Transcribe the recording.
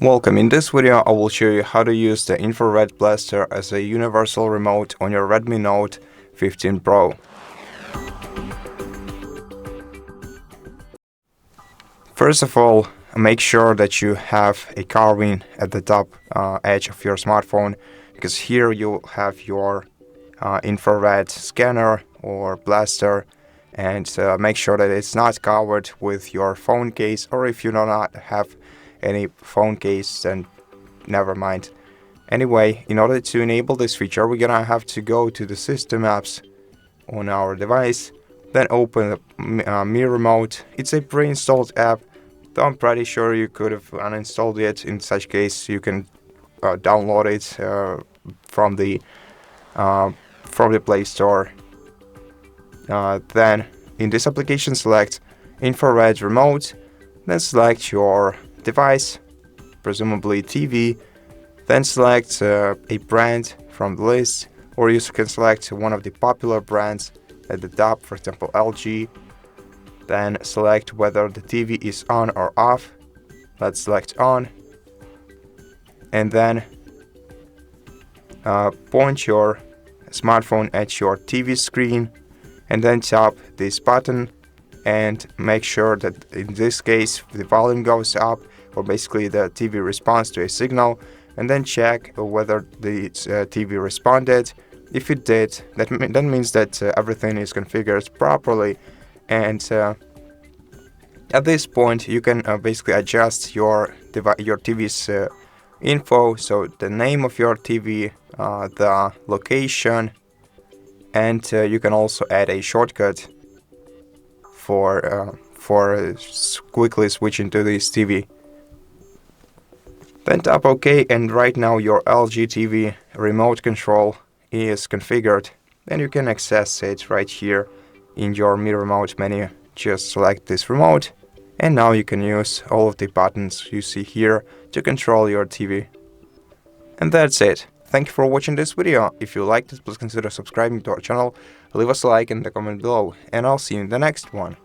Welcome. In this video, I will show you how to use the infrared blaster as a universal remote on your Redmi Note 15 Pro. First of all, make sure that you have a carving at the top edge of your smartphone, because here you'll have your infrared scanner or blaster, and make sure that it's not covered with your phone case, or if you do not have any phone case, then never mind. Anyway, in order to enable this feature, we're gonna have to go to the system apps on our device, then open the Mi Remote. It's a pre-installed app, though I'm pretty sure you could have uninstalled it. In such case, you can download it from the Play Store. Then in this application, select infrared remote, then select your device, presumably TV, then select a brand from the list, or you can select one of the popular brands at the top, for example LG. Then select whether the TV is on or off. Let's select on, and then point your smartphone at your TV screen, and then tap this button and make sure that in this case the volume goes up, or basically the TV responds to a signal, and then check whether the TV responded. If it did, that means that everything is configured properly, and at this point you can basically adjust your TV's info, so the name of your TV, the location, and you can also add a shortcut for quickly switching to this TV. Then tap OK, and right now your LG TV remote control is configured, and you can access it right here in your Mi Remote menu. Just select this remote, and now you can use all of the buttons you see here to control your TV. And that's it. Thank you for watching this video. If you liked it, please consider subscribing to our channel, leave us a like and a comment below, and I'll see you in the next one.